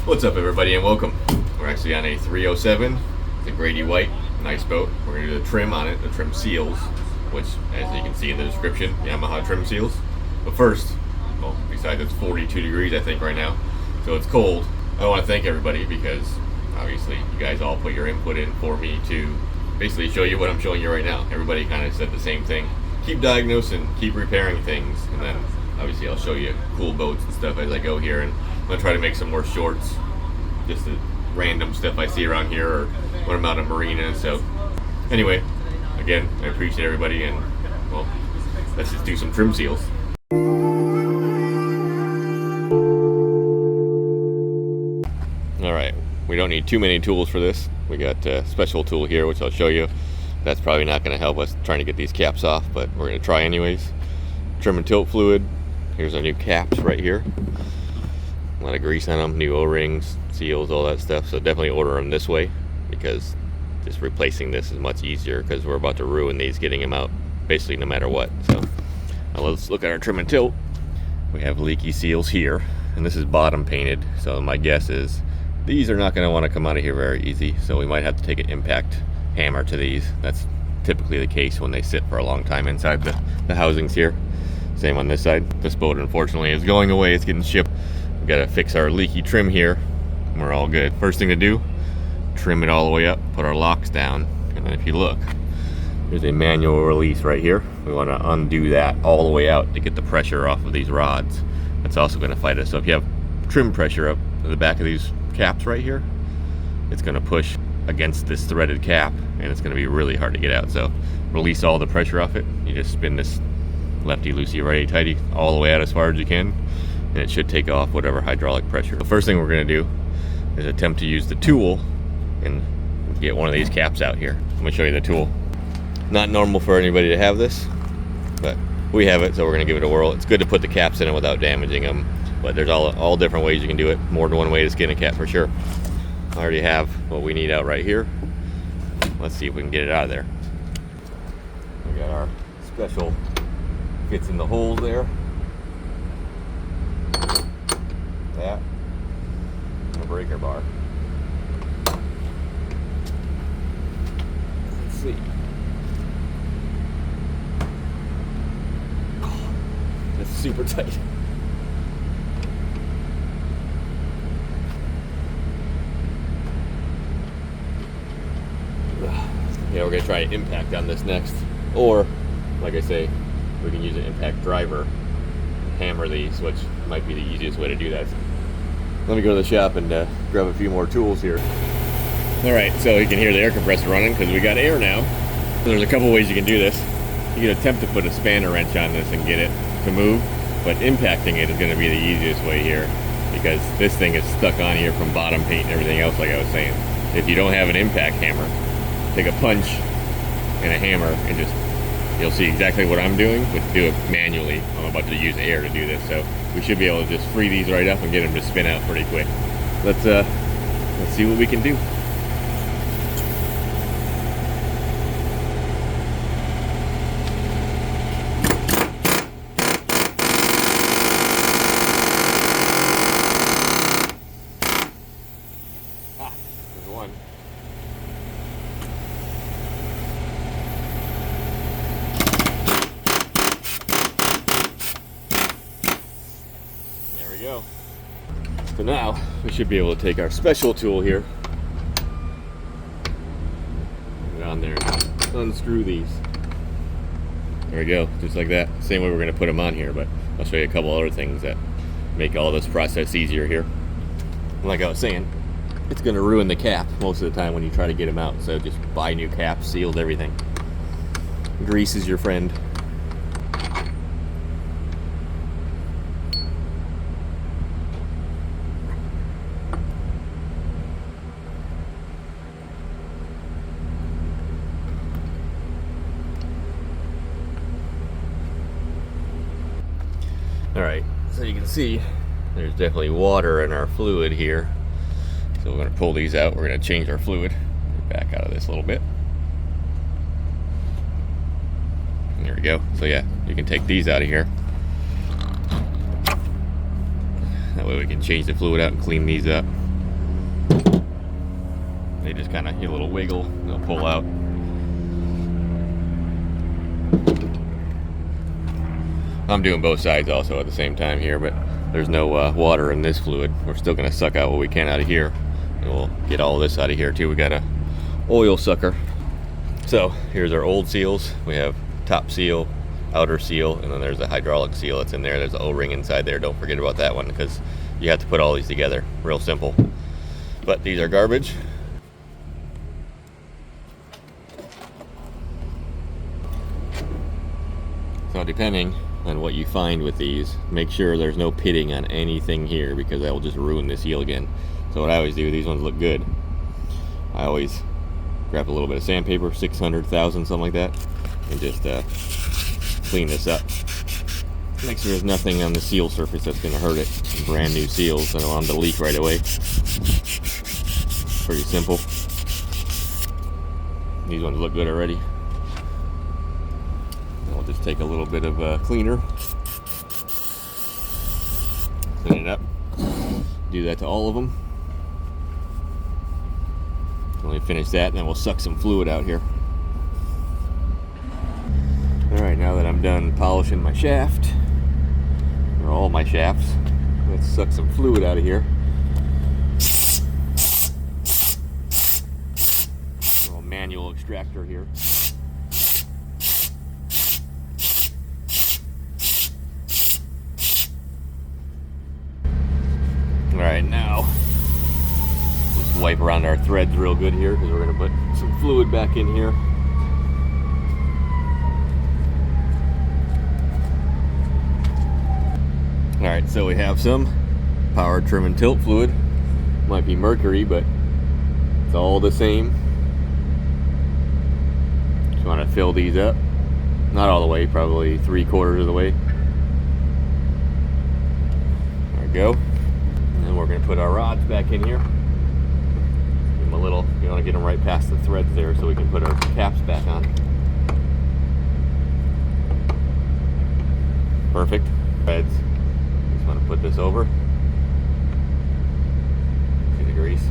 What's up, everybody, and welcome. We're actually on a 307. It's a Grady white, nice boat. We're going to do the trim on it, the trim seals, which, as you can see in the description, Yamaha trim seals. But first, well, besides it's 42 degrees, I think, right now, so it's cold. I want to thank everybody because, obviously, you guys all put your input in for me to basically show you what I'm showing you right now. Everybody kind of said the same thing. Keep diagnosing, keep repairing things, and then, obviously, I'll show you cool boats and stuff as I go here. And I'm going to try to make some more shorts, just the random stuff I see around here or when I'm out at marina. So anyway, again, I appreciate everybody, and well, let's just do some trim seals. Alright, we don't need too many tools for this. We got a special tool here, which I'll show you. That's probably not going to help us trying to get these caps off, but we're going to try anyways. Trim and tilt fluid. Here's our new caps right here. A lot of grease on them, new O-rings, seals, all that stuff. So definitely order them this way, because just replacing this is much easier, because we're about to ruin these getting them out basically no matter what. So now let's look at our trim and tilt. We have leaky seals here, and this is bottom painted, so my guess is these are not going to want to come out of here very easy, so we might have to take an impact hammer to these. That's typically the case when they sit for a long time inside the housings here. Same on this side. This boat, unfortunately, is going away. It's getting shipped. We've got to fix our leaky trim here, and we're all good. First thing to do, trim it all the way up, put our locks down, and then if you look, there's a manual release right here. We want to undo that all the way out to get the pressure off of these rods. That's also going to fight us. So if you have trim pressure up to the back of these caps right here, it's going to push against this threaded cap, and it's going to be really hard to get out. So release all the pressure off it. You just spin this lefty loosey righty tighty all the way out as far as you can, and it should take off whatever hydraulic pressure. The first thing we're going to do is attempt to use the tool and get one of these caps out here. I'm going to show you the tool. Not normal for anybody to have this, but we have it, so we're going to give it a whirl. It's good to put the caps in it without damaging them, but there's all different ways you can do it. More than one way to skin a cap for sure. I already have what we need out right here. Let's see if we can get it out of there. We got our special, fits in the hole there. That, and a breaker bar. Let's see. Oh, that's super tight. Yeah, we're gonna try impact on this next, or like I say, we can use an impact driver, hammer these, which might be the easiest way to do that. Let me go to the shop and grab a few more tools here. Alright, so you can hear the air compressor running because we got air now. There's a couple ways you can do this. You can attempt to put a spanner wrench on this and get it to move, but impacting it is going to be the easiest way here, because this thing is stuck on here from bottom paint and everything else, like I was saying. If you don't have an impact hammer, take a punch and a hammer and just, you'll see exactly what I'm doing, but do it manually. I'm about to use air to do this, so we should be able to just free these right up and get them to spin out pretty quick. Let's see what we can do. There's one. Go. So now we should be able to take our special tool here, put it on there, and unscrew these. There we go, just like that. Same way we're going to put them on here, but I'll show you a couple other things that make all this process easier here. And like I was saying, it's going to ruin the cap most of the time when you try to get them out, so just buy new caps, sealed, everything. Grease is your friend. Alright, so you can see there's definitely water in our fluid here. So we're going to pull these out. We're going to change our fluid. Back out of this a little bit. There we go. So yeah, you can take these out of here. That way we can change the fluid out and clean these up. they just kind of get a little wiggle, they'll pull out. I'm doing both sides also at the same time here, but there's no water in this fluid. We're still going to suck out what we can out of here, and we'll get all of this out of here too. We got a oil sucker. So here's our old seals. We have top seal, outer seal, and then there's a hydraulic seal that's in there. There's an O-ring inside there. Don't forget about that one, because you have to put all these together. Real simple. But these are garbage. So depending on what you find with these, make sure there's no pitting on anything here, because that will just ruin the seal again. So what I always do, these ones look good, I always grab a little bit of sandpaper, 600, 1000, something like that, and just clean this up. Make sure there's nothing on the seal surface that's going to hurt it. Brand new seals, I don't want them to leak right away. Pretty simple. These ones look good already. I'll just take a little bit of cleaner, clean it up. Do that to all of them. When we finish that, and then we'll suck some fluid out here. Alright, now that I'm done polishing my shaft, or all my shafts, let's suck some fluid out of here. A little manual extractor here. Alright, now let's wipe around our threads real good here, because we're going to put some fluid back in here. Alright, so we have some power trim and tilt fluid. Might be mercury, but it's all the same. Just want to fill these up. Not all the way, probably 3/4 of the way. There we go. And we're going to put our rods back in here. Give them a little, you want to get them right past the threads there so we can put our caps back on. Perfect. Threads. Just want to put this over. See the grease.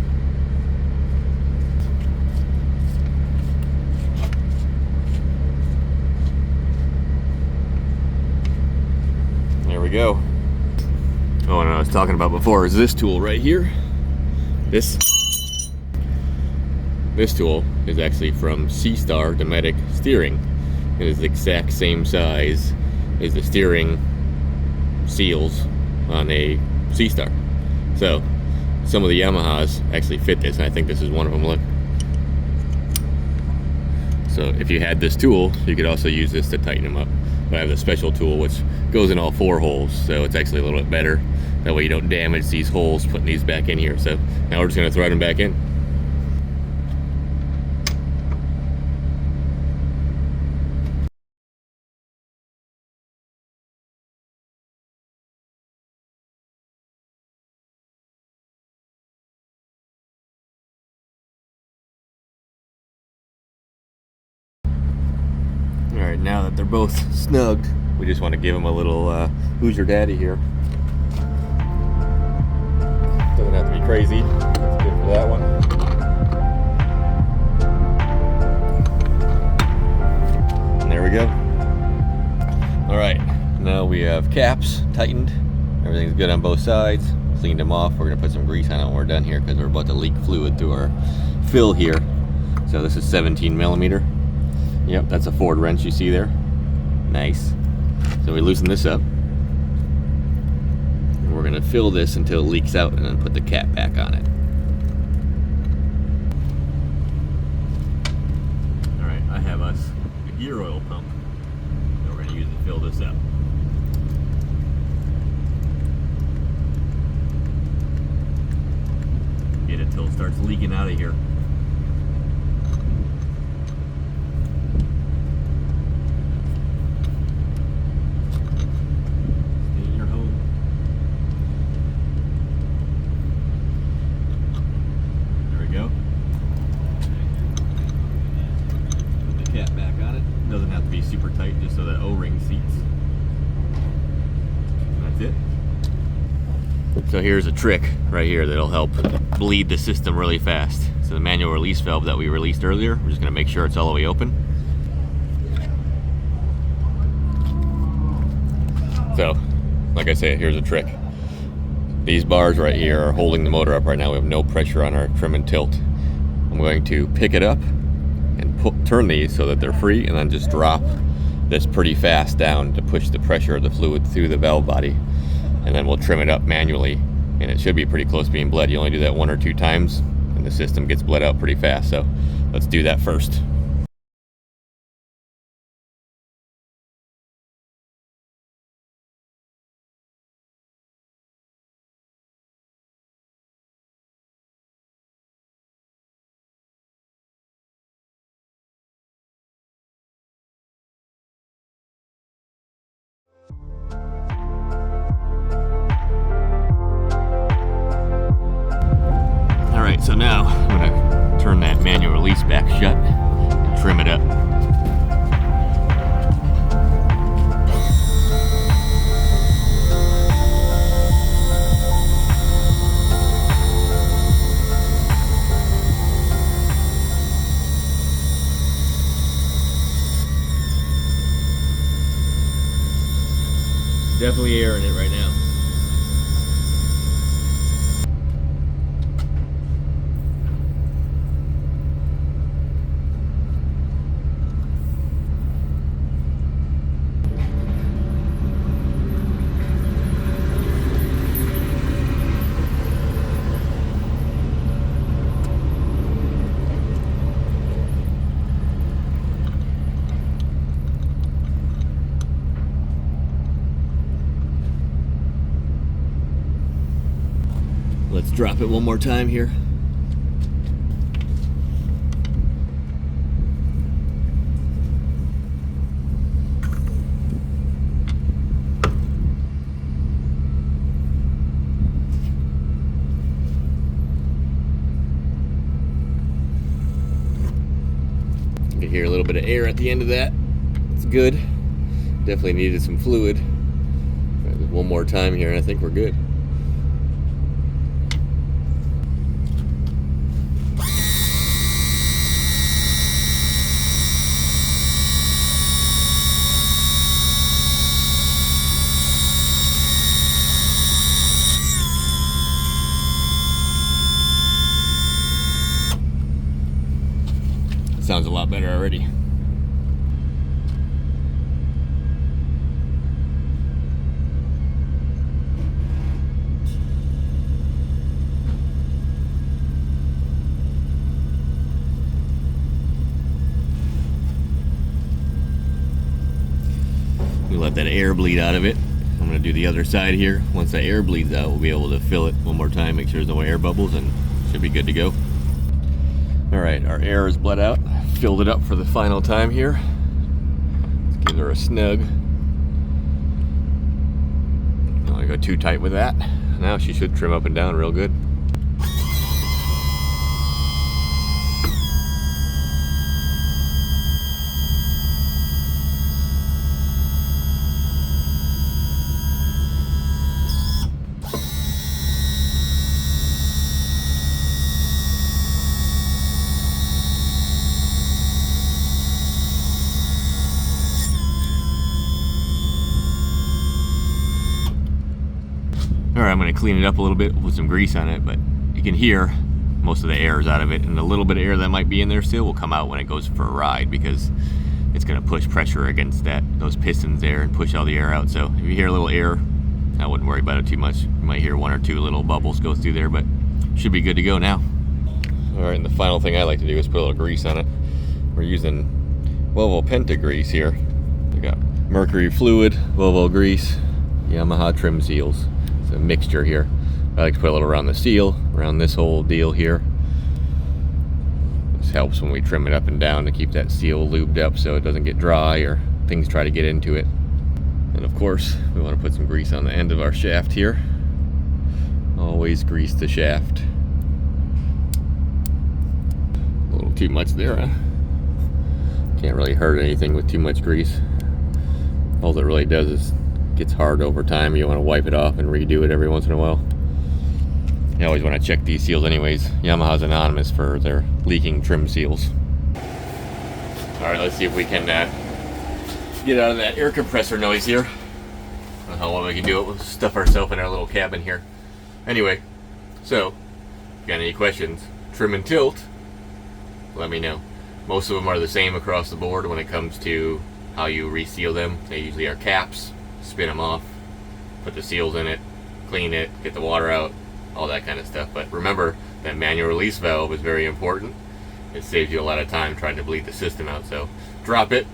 There we go. Oh, and I was talking about before is this tool right here. This tool is actually from C-Star Dometic Steering. It is the exact same size as the steering seals on a C-Star. So some of the Yamahas actually fit this, and I think this is one of them. Look. So if you had this tool, you could also use this to tighten them up. But I have the special tool which goes in all 4 holes, so it's actually a little bit better. That way you don't damage these holes putting these back in here. So now we're just going to thread them back in. Alright, now that they're both snugged, we just want to give them a little who's your daddy here. Doesn't have to be crazy. That's good for that one. And there we go. Alright, now we have caps tightened. Everything's good on both sides. Cleaned them off. We're going to put some grease on it when we're done here, because we're about to leak fluid through our fill here. So this is 17 millimeter. Yep, that's a Ford wrench you see there. Nice. So we loosen this up. And we're going to fill this until it leaks out, and then put the cap back on it. Alright, I have us a gear oil pump that we're going to use to fill this up. Get it till it starts leaking out of here. Doesn't have to be super tight, just so that O-ring seats. That's it. So here's a trick right here that'll help bleed the system really fast. So to the manual release valve that we released earlier. We're just going to make sure it's all the way open. So, like I say, here's a trick. These bars right here are holding the motor up right now. We have no pressure on our trim and tilt. I'm going to pick it up and turn these so that they're free, and then just drop this pretty fast down to push the pressure of the fluid through the valve body. And then we'll trim it up manually, and it should be pretty close to being bled. You only do that 1 or 2 times, and the system gets bled out pretty fast. So let's do that first. Alright, so now I'm going to turn that manual release back shut and trim it up. Definitely air in it right now. Let's drop it one more time here. You can hear a little bit of air at the end of that. It's good. Definitely needed some fluid. Try this one more time here, and I think we're good. Sounds a lot better already. We let that air bleed out of it. I'm going to do the other side here. Once that air bleeds out, we'll be able to fill it one more time, make sure there's no air bubbles, and should be good to go. Alright, our air is bled out. Filled it up for the final time here. Let's give her a snug. Don't want to go too tight with that. Now she should trim up and down real good. Alright, I'm going to clean it up a little bit, put some grease on it, but you can hear most of the air is out of it, and the little bit of air that might be in there still will come out when it goes for a ride, because it's going to push pressure against those pistons there and push all the air out. So if you hear a little air, I wouldn't worry about it too much. You might hear 1 or 2 little bubbles go through there, but should be good to go now. Alright, and the final thing I like to do is put a little grease on it. We're using Volvo Penta grease here. We got mercury fluid, Volvo grease, Yamaha trim seals. A mixture here. I like to put a little around the seal, around this whole deal here. This helps when we trim it up and down to keep that seal lubed up so it doesn't get dry or things try to get into it. And of course, we want to put some grease on the end of our shaft here. Always grease the shaft. A little too much there, huh? Can't really hurt anything with too much grease. All it really does is gets hard over time. You want to wipe it off and redo it every once in a while. You always want to check these seals anyways. Yamaha's anonymous for their leaking trim seals. Alright, let's see if we can get out of that air compressor noise here. I don't know how long we can do it. We'll stuff ourselves in our little cabin here. Anyway, so, if you got any questions, trim and tilt, let me know. Most of them are the same across the board when it comes to how you reseal them. They usually are caps, spin them off, put the seals in it, clean it, get the water out, all that kind of stuff. But remember, that manual release valve is very important. It saves you a lot of time trying to bleed the system out. So drop it,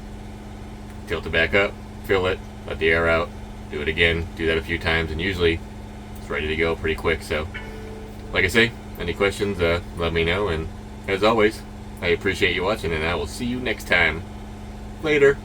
tilt it back up, fill it, let the air out, do it again, do that a few times, and usually it's ready to go pretty quick. So like I say, any questions, let me know. And as always, I appreciate you watching, and I will see you next time. Later.